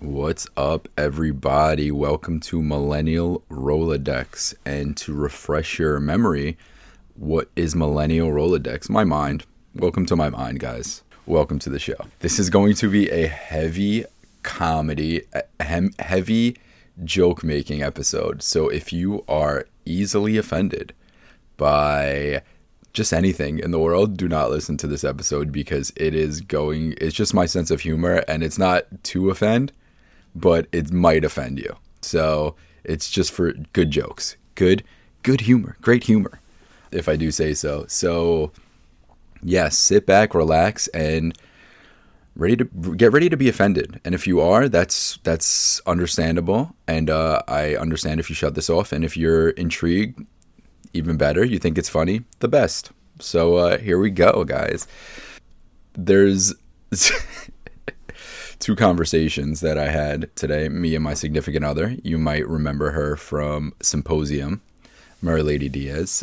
What's up, everybody? Welcome to Millennial Rolodex. And to refresh your memory, what is Millennial Rolodex? My mind. Welcome to my mind, guys. Welcome to the show. This is going to be a heavy comedy, heavy joke-making episode. So if you are easily offended by just anything in the world, do not listen to this episode because it's just my sense of humor, and it's not to offend, but it might offend you. So it's just for good jokes, good humor, great humor, if I do say so. So yes, sit back, relax, and get ready to be offended. And if you are, that's understandable. And I understand if you shut this off. And if you're intrigued, even better. You think it's funny, the best. So here we go, guys. There's two conversations that I had today, me and my significant other. You might remember her from Symposium, Mary Lady Diaz.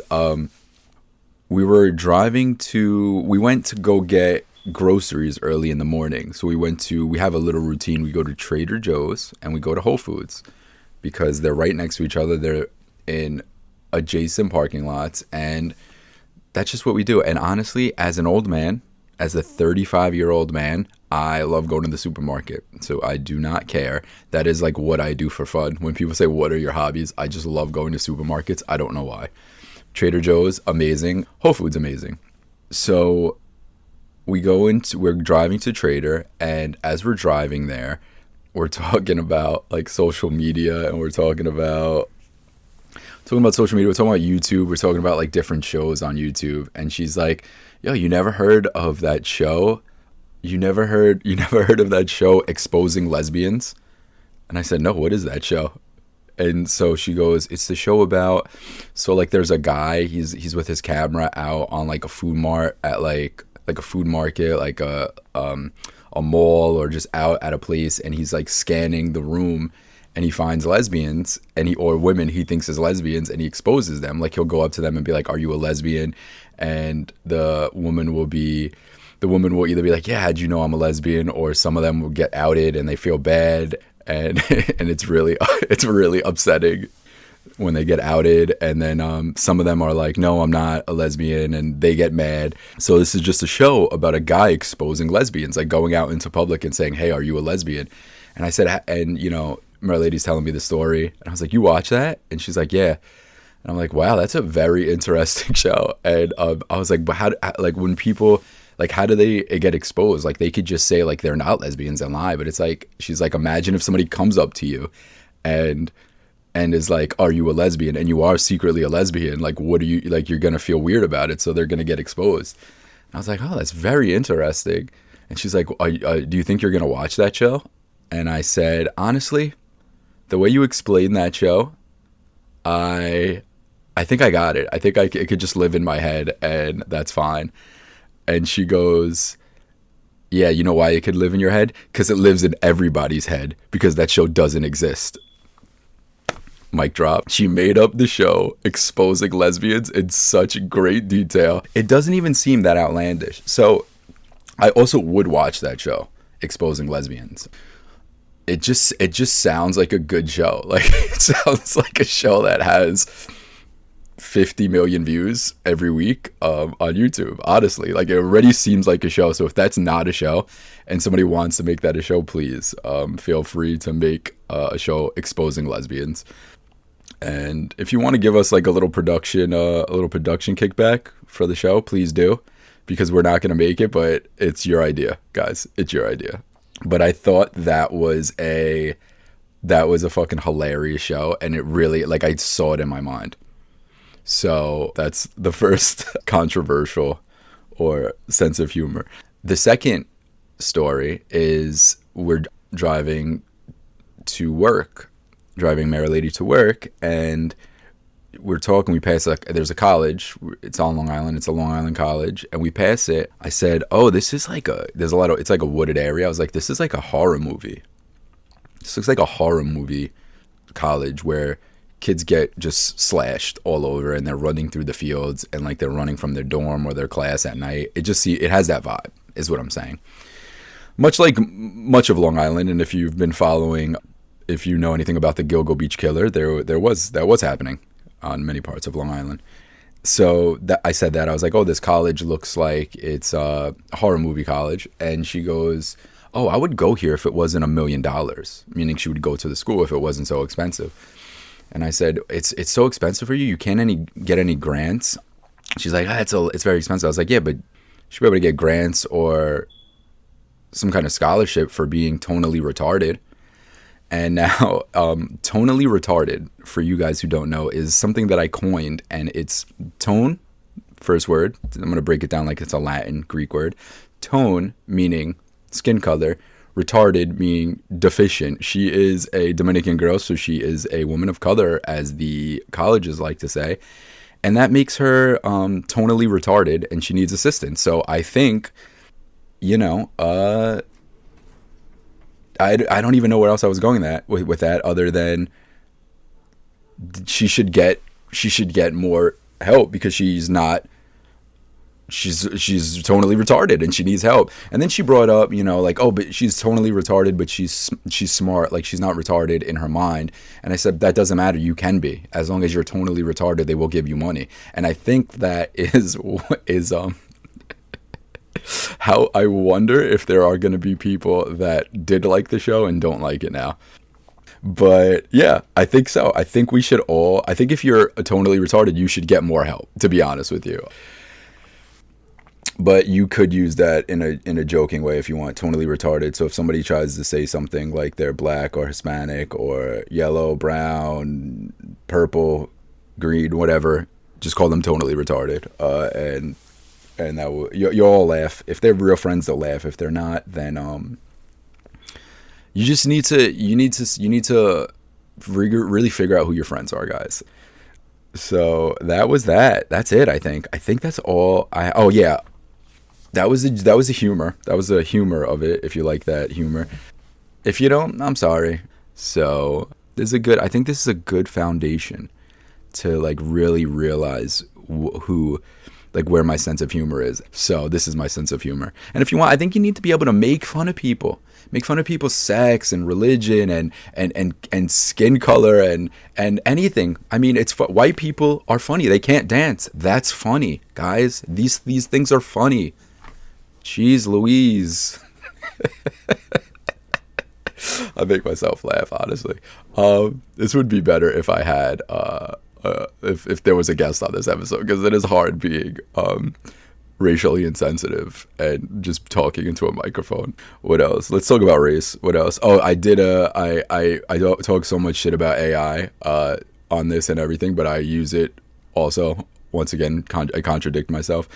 We went to go get groceries early in the morning. So we have a little routine. We go to Trader Joe's and we go to Whole Foods because they're right next to each other. They're in adjacent parking lots, and that's just what we do. And honestly, as an old man, as a 35-year-old man, I love going to the supermarket. So I do not care. That is like what I do for fun. When people say, what are your hobbies? I just love going to supermarkets. I don't know why. Trader Joe's, amazing. Whole Foods, amazing. So we're driving to Trader, and as we're driving there, we're talking about like social media, and we're talking about social media. We're talking about YouTube. We're talking about like different shows on YouTube. And she's like, yo, you never heard of that show? You never heard of that show Exposing Lesbians? And I said, no, what is that show? And so she goes, it's the show about, so like there's a guy, he's with his camera out on like a food mart at like a food market, like a mall, or just out at a place, and he's like scanning the room, and he finds lesbians or women he thinks is lesbians, and he exposes them. Like he'll go up to them and be like, are you a lesbian? And the woman will either be like, yeah, how'd you know I'm a lesbian? Or some of them will get outed and they feel bad. And and it's really upsetting when they get outed. And then some of them are like, no, I'm not a lesbian, and they get mad. So this is just a show about a guy exposing lesbians, like going out into public and saying, hey, are you a lesbian? And I said, and Mary Lady's telling me the story, and I was like, you watch that? And she's like, yeah. And I'm like, wow, that's a very interesting show. And I was like, but when people, like, how do they get exposed? Like, they could just say like they're not lesbians and lie, but it's like, she's like, imagine if somebody comes up to you and is like, are you a lesbian? And you are secretly a lesbian. Like, what do you, like, you're gonna feel weird about it, so they're gonna get exposed. And I was like, oh, that's very interesting. And she's like, do you think you're gonna watch that show? And I said, honestly, the way you explain that show, I think I got it. I think it could just live in my head, and that's fine. And she goes, yeah, you know why it could live in your head? Because it lives in everybody's head, because that show doesn't exist. Mic drop. She made up the show Exposing Lesbians in such great detail. It doesn't even seem that outlandish. So I also would watch that show, Exposing Lesbians. It just sounds like a good show. Like, it sounds like a show that has 50 million views every week on YouTube. Honestly, like, it already seems like a show. So if that's not a show and somebody wants to make that a show, please feel free to make a show Exposing Lesbians. And if you want to give us like a little production kickback for the show, please do, because we're not going to make it, but it's your idea, guys. It's your idea. But I thought that was a fucking hilarious show, and it really, like, I saw it in my mind. So that's the first controversial or sense of humor. The second story is we're driving Mary Lady to work, and we're talking, we pass there's a college, it's on Long Island, it's a Long Island college, and we pass it. I said, oh, this is like it's like a wooded area. I was like, this is like a horror movie. This looks like a horror movie college where kids get just slashed all over, and they're running through the fields, and like they're running from their dorm or their class at night. It has that vibe, is what I'm saying. much of Long Island, and if you've been following, if you know anything about the Gilgo Beach killer, that was happening on many parts of Long Island. So I said that I was like, oh, this college looks like it's a horror movie college, and she goes, oh, I would go here if it wasn't $1 million, meaning she would go to the school if it wasn't so expensive. And I said, it's so expensive for you? You can't get any grants? She's like, it's very expensive. I was like, yeah, but you should be able to get grants or some kind of scholarship for being tonally retarded. And now, tonally retarded, for you guys who don't know, is something that I coined, and it's tone, first word. I'm going to break it down like it's a Latin, Greek word. Tone, meaning skin color. Retarded, meaning deficient. She is a Dominican girl, so she is a woman of color, as the colleges like to say. And that makes her tonally retarded, and she needs assistance. So I think, I don't even know where else I was going with that, other than she should get more help because she's totally retarded and she needs help. And then she brought up, like, oh, but she's totally retarded, but she's smart, like she's not retarded in her mind. And I said, that doesn't matter. You can be, as long as you're totally retarded, they will give you money. And I think that is how I wonder if there are going to be people that did like the show and don't like it now. But yeah, I think so. I think we should all, I think if you're totally retarded, you should get more help, to be honest with you. But you could use that in a joking way if you want, totally retarded. So if somebody tries to say something like they're black or Hispanic or yellow, brown, purple, green, whatever, just call them totally retarded. And that will, you'll all laugh. If they're real friends, they'll laugh. If they're not, then you just need to really figure out who your friends are, guys. So that was that. That's it. I think that's all. Oh yeah, that was the humor. That was the humor of it. If you like that humor, if you don't, I'm sorry. So I think this is a good foundation to like really realize who. Like where my sense of humor is. So this is my sense of humor. And if you want, I think you need to be able to make fun of people. Make fun of people's sex and religion and skin color and anything. I mean, white people are funny. They can't dance. That's funny, guys. These things are funny. Jeez Louise. I make myself laugh, honestly. This would be better if I had if there was a guest on this episode, because it is hard being racially insensitive and just talking into a microphone. What else? Let's talk about race. What else? Oh, I talk so much shit about AI on this and everything, but I use it also. Once again, I contradict myself,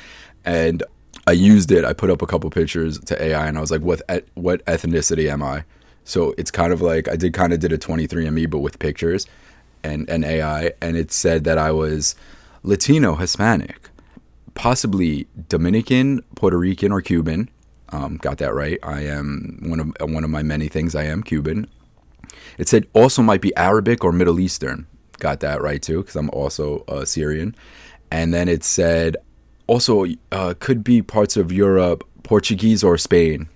and I used it. I put up a couple pictures to AI, and I was like, what ethnicity am I? So it's kind of like I did a 23andMe, but with pictures. And AI, and it said that I was Latino, Hispanic, possibly Dominican, Puerto Rican, or Cuban. Got that right. I am one of my many things. I am Cuban. It said also might be Arabic or Middle Eastern. Got that right too, because I'm also Syrian. And then it said also could be parts of Europe, Portuguese or Spain.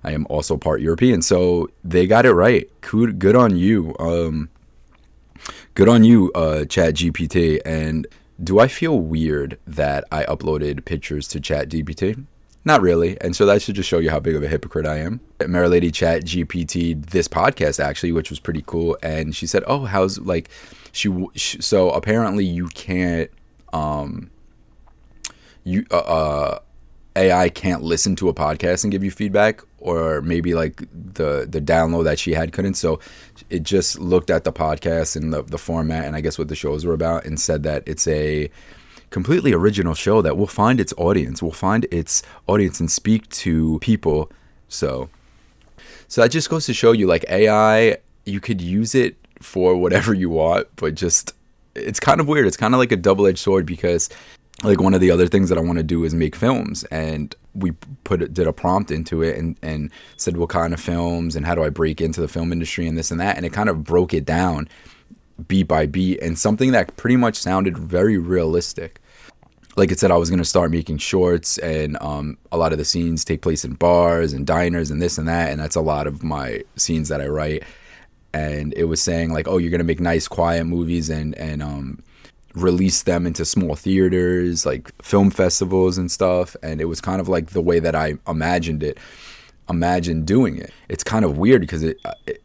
I am also part European. So they got it right. Good on you. Good on you, ChatGPT. And do I feel weird that I uploaded pictures to ChatGPT? Not really. And so that should just show you how big of a hypocrite I am. Mary Lady ChatGPT this podcast, actually, which was pretty cool. And she said, oh, how's like so apparently you can't AI can't listen to a podcast and give you feedback, or maybe like the download that she had couldn't. So it just looked at the podcast and the format and I guess what the shows were about and said that it's a completely original show that will find its audience and speak to people. So that just goes to show you, like, AI, you could use it for whatever you want, but just it's kind of weird. It's kind of like a double-edged sword, because like one of the other things that I want to do is make films, and we did a prompt into it and said what kind of films and how do I break into the film industry and this and that, and it kind of broke it down beat by beat, and something that pretty much sounded very realistic. like it said, I was going to start making shorts, and a lot of the scenes take place in bars and diners and this and that, and that's a lot of my scenes that I write. And it was saying like, oh, you're going to make nice quiet movies and release them into small theaters, like film festivals and stuff. And it was kind of like the way that I imagined doing it. It's kind of weird because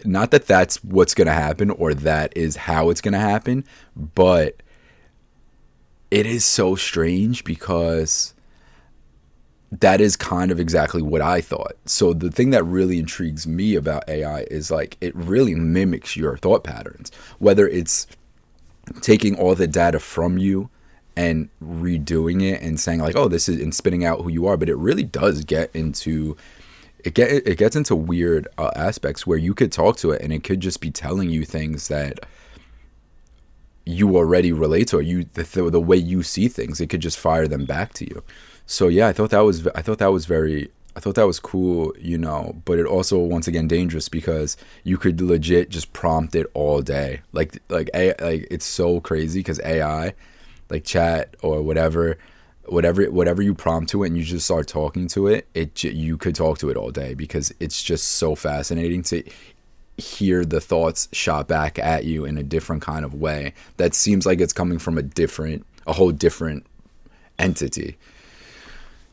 not that that's what's going to happen or that is how it's going to happen, but it is so strange because that is kind of exactly what I thought. So the thing that really intrigues me about AI is like it really mimics your thought patterns, whether it's taking all the data from you and redoing it and saying like, oh, this is, and spitting out who you are. But it really does get into it gets into weird aspects where you could talk to it and it could just be telling you things that you already relate to, or the way you see things. It could just fire them back to you. So yeah, I thought that was cool, you know, but it also, once again, dangerous because you could legit just prompt it all day. Like it's so crazy because AI, like chat or whatever you prompt to it and you just start talking to it, you could talk to it all day because it's just so fascinating to hear the thoughts shot back at you in a different kind of way that seems like it's coming from a whole different entity.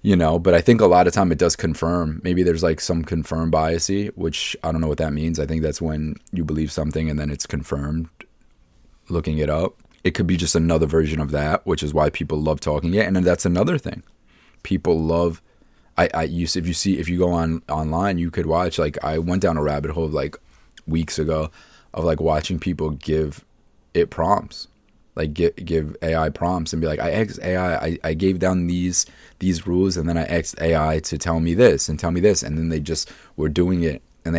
You know, but I think a lot of time it does confirm. Maybe there's like some confirm biasy, which I don't know what that means. I think that's when you believe something and then it's confirmed looking it up. It could be just another version of that, which is why people love talking it. And then that's another thing. People love, if you go online, you could watch, like I went down a rabbit hole like weeks ago of like watching people give it prompts. Like give AI prompts and be like, I asked AI, I gave down these rules, and then I asked AI to tell me this and tell me this, and then they just were doing it, and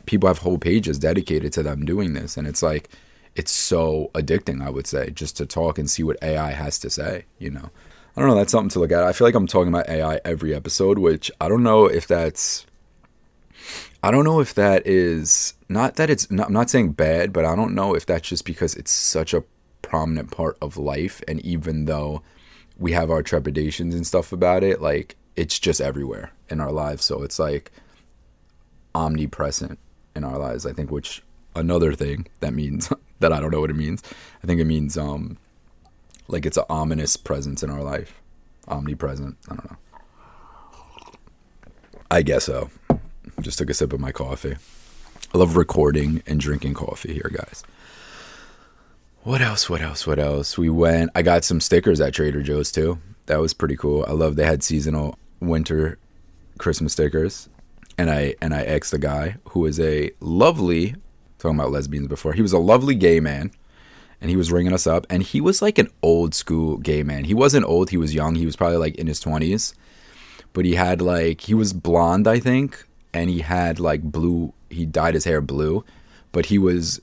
people have whole pages dedicated to them doing this, and it's like, it's so addicting, I would say, just to talk and see what AI has to say, you know. I don't know, that's something to look at. I feel like I'm talking about AI every episode, which I don't know if that is, not that it's, I'm not saying bad, but I don't know if that's just because it's such a prominent part of life, and even though we have our trepidations and stuff about it, like it's just everywhere in our lives, so it's like omnipresent in our lives, I think, which another thing that means that I don't know what it means. I think it means like it's an ominous presence in our life. Omnipresent, I don't know, I guess so. Just took a sip of my coffee. I love recording and drinking coffee here, guys. What else? I got some stickers at Trader Joe's too. That was pretty cool. They had seasonal winter Christmas stickers. And I asked the guy, who is a lovely, talking about lesbians before, he was a lovely gay man. And he was ringing us up. And he was like an old school gay man. He wasn't old, he was young. He was probably like in his 20s. But he was blonde, I think. And he had like blue, he dyed his hair blue. But he was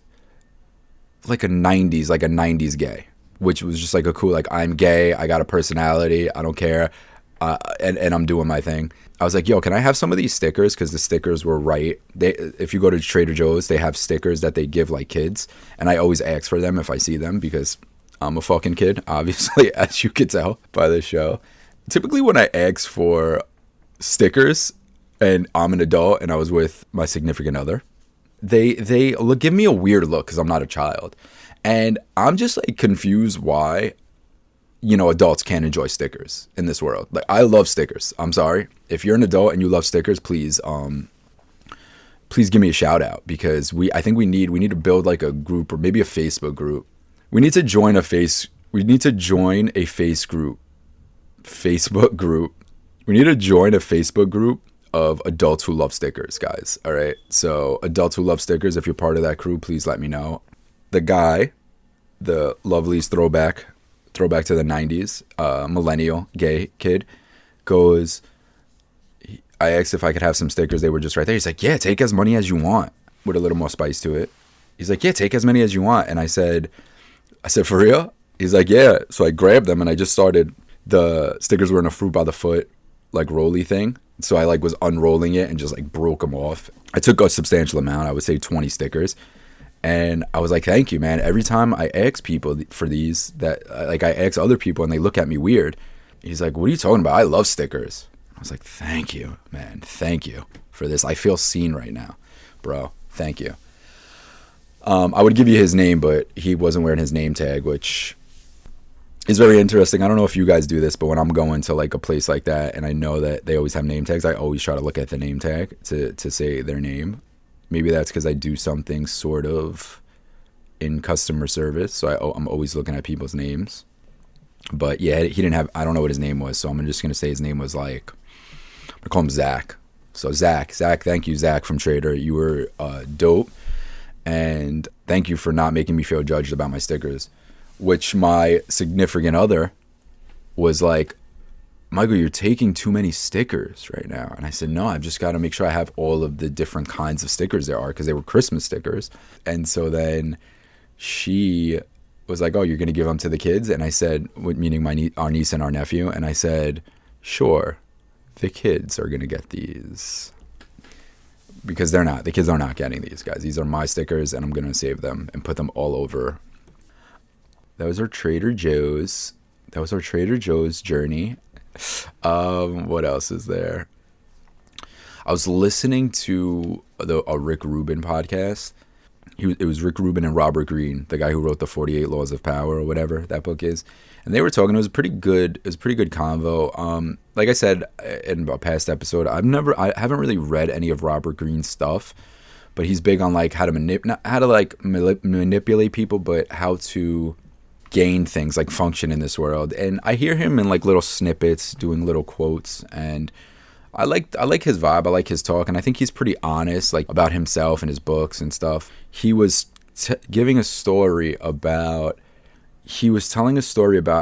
like a 90s gay, which was just like a cool, like, I'm gay, I got a personality, I don't care, and I'm doing my thing. I was like, yo, can I have some of these stickers? Because the stickers were right. If you go to Trader Joe's, they have stickers that they give like kids, and I always ask for them if I see them because I'm a fucking kid, obviously, as you could tell by the show. Typically when I ask for stickers and I'm an adult and I was with my significant other, they give me a weird look because I'm not a child, and I'm just like confused why, you know, adults can't enjoy stickers in this world. Like, I love stickers. I'm sorry, if you're an adult and you love stickers, please give me a shout out, because I think we need to build like a group, or maybe a Facebook group. We need to join a Facebook group. We need to join a Facebook group of adults who love stickers, guys. All right. So adults who love stickers, if you're part of that crew, please let me know. The guy, the lovely's throwback to the 90s, millennial gay kid, goes, I asked if I could have some stickers. They were just right there. He's like, yeah, take as many as you want, with a little more spice to it. He's like, yeah, take as many as you want. And I said, for real? He's like, yeah. So I grabbed them and I just started, the stickers were in a fruit by the foot, like rolly thing. So I like was unrolling it and just like broke them off. I took a substantial amount, I would say 20 stickers. And I was like, thank you, man. Every time I ask people for these, that like I ask other people and they look at me weird, He's like, what are you talking about? I love stickers. I was like, thank you, man. Thank you for this. I feel seen right now, bro. Thank you. I would give you his name, but he wasn't wearing his name tag, which is very interesting. I don't know if you guys do this, but when I'm going to like a place like that and I know that they always have name tags, I always try to look at the name tag to say their name. Maybe that's because I do something sort of in customer service, so I'm always looking at people's names. But yeah, he didn't have, I don't know what his name was, so I'm just going to say his name was like, I'm going to call him Zach. So Zach, thank you, Zach from Trader. You were dope. And thank you for not making me feel judged about my stickers, which my significant other was like, Michael, you're taking too many stickers right now. And I said, no, I've just got to make sure I have all of the different kinds of stickers there are, because they were Christmas stickers. And so then she was like, oh, you're going to give them to the kids? And I said, meaning our niece and our nephew. And I said, sure, the kids are going to get these. Because the kids are not getting these, guys. These are my stickers, and I'm going to save them and put them all over. That was our Trader Joe's journey. What else is there? I was listening to a Rick Rubin podcast. It was Rick Rubin and Robert Greene, the guy who wrote the 48 Laws of Power or whatever that book is. And they were talking. It was a pretty good convo. Like I said in a past episode, I haven't really read any of Robert Greene's stuff, but he's big on like how to manipulate people, but how to gain things, like function in this world. And I hear him in like little snippets doing little quotes, and I like his vibe. I like his talk, and I think he's pretty honest, like about himself and his books and stuff. He was telling a story about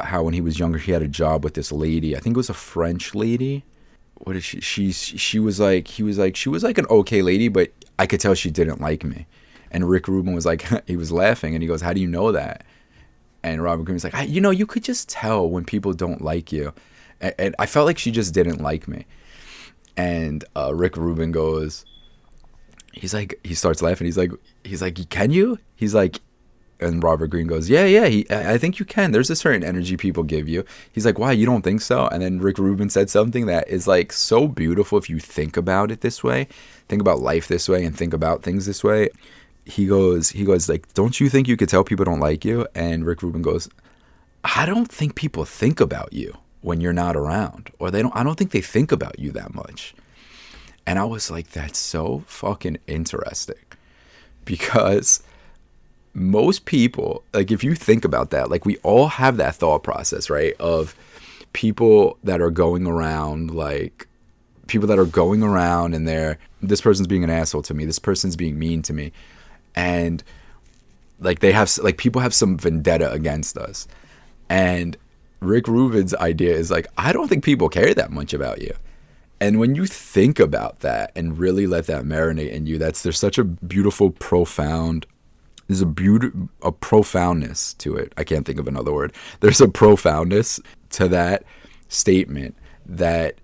how when he was younger he had a job with this lady. I think it was a French lady. What is she was like an okay lady, but I could tell she didn't like me. And Rick Rubin was like, he was laughing, and he goes, how do you know that? And Robert Greene was like, you could just tell when people don't like you. And I felt like she just didn't like me. And Rick Rubin goes, he starts laughing. He's like, can you? He's like, and Robert Greene goes, yeah, I think you can. There's a certain energy people give you. He's like, why, you don't think so? And then Rick Rubin said something that is like so beautiful if you think about it this way, think about life this way, and think about things this way. He goes like, don't you think you could tell people don't like you? And Rick Rubin goes, I don't think people think about you when you're not around, or I don't think they think about you that much. And I was like, that's so fucking interesting, because most people, like, if you think about that, like, we all have that thought process, right, of people that are going around, and this person's being an asshole to me, this person's being mean to me, and like people have some vendetta against us. And Rick Rubin's idea is like, I don't think people care that much about you. And when you think about that and really let that marinate in you, there's such a beautiful, profoundness to it. I can't think of another word. There's a profoundness to that statement that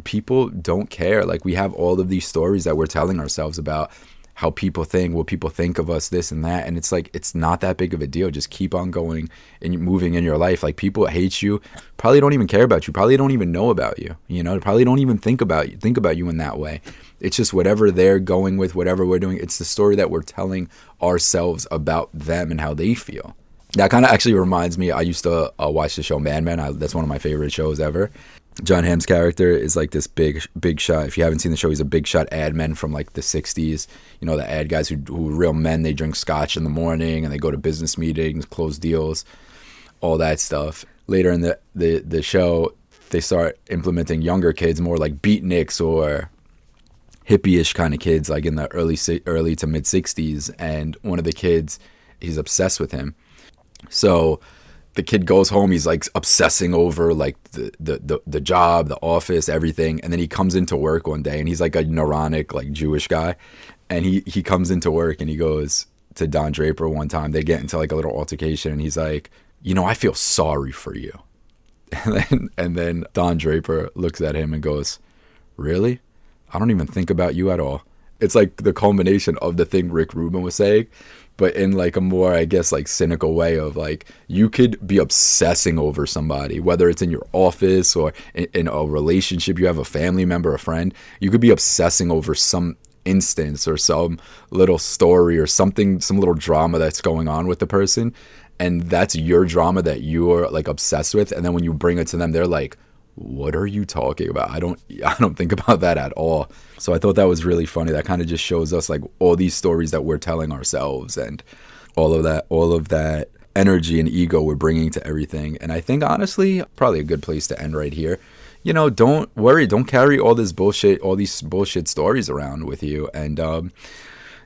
people don't care. Like, we have all of these stories that we're telling ourselves about how people think, what people think of us, this and that. And it's like, it's not that big of a deal. Just keep on going and moving in your life. Like, people hate you, probably don't even care about you, probably don't even know about you, probably don't even think about you in that way. It's just whatever they're going with, whatever we're doing. It's the story that we're telling ourselves about them and how they feel. That kind of actually reminds me, I used to watch the show Mad Men. That's one of my favorite shows ever. John Hamm's character is like this big shot. If you haven't seen the show, he's a big shot ad man from like the 60s. The ad guys who are real men. They drink scotch in the morning and they go to business meetings, close deals, all that stuff. Later in the show, they start implementing younger kids, more like beatniks or hippie-ish kind of kids, like in the early to mid 60s. And one of the kids, he's obsessed with him. So the kid goes home, he's like obsessing over like the job, the office, everything. And then he comes into work one day, and he's like a neuronic, like Jewish guy. And he comes into work and he goes to Don Draper one time. They get into like a little altercation, and he's like, I feel sorry for you. And then Don Draper looks at him and goes, really? I don't even think about you at all. It's like the culmination of the thing Rick Rubin was saying. but in like a more, I guess, like cynical way of like, you could be obsessing over somebody, whether it's in your office or in a relationship, you have a family member, a friend, you could be obsessing over some instance or some little story or something, some little drama that's going on with the person. And that's your drama that you're like obsessed with. And then when you bring it to them, they're like, what are you talking about? I don't think about that at all. So I thought that was really funny. That kind of just shows us like all these stories that we're telling ourselves and all of that energy and ego we're bringing to everything. And I think honestly, probably a good place to end right here. You know, don't worry, don't carry all these bullshit stories around with you. And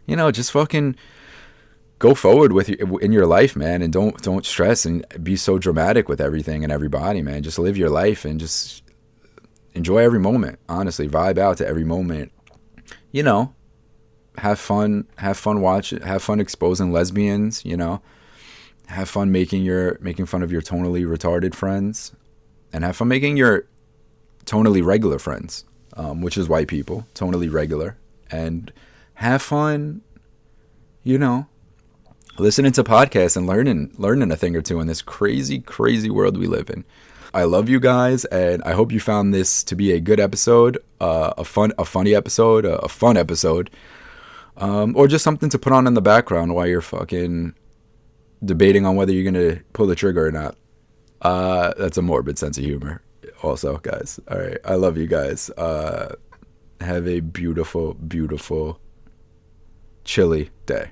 you know, just fucking go forward with in your life, man, and don't stress and be so dramatic with everything and everybody, man. Just live your life and just enjoy every moment. Honestly, vibe out to every moment. You know, have fun exposing lesbians. You know, have fun making fun of your tonally retarded friends, and have fun making your tonally regular friends, which is white people, tonally regular, and have fun. You know, listening to podcasts and learning a thing or two in this crazy, crazy world we live in. I love you guys, and I hope you found this to be a good episode, a funny episode, a fun episode, or just something to put on in the background while you're fucking debating on whether you're gonna pull the trigger or not. That's a morbid sense of humor, also, guys. All right, I love you guys. Have a beautiful, beautiful, chilly day.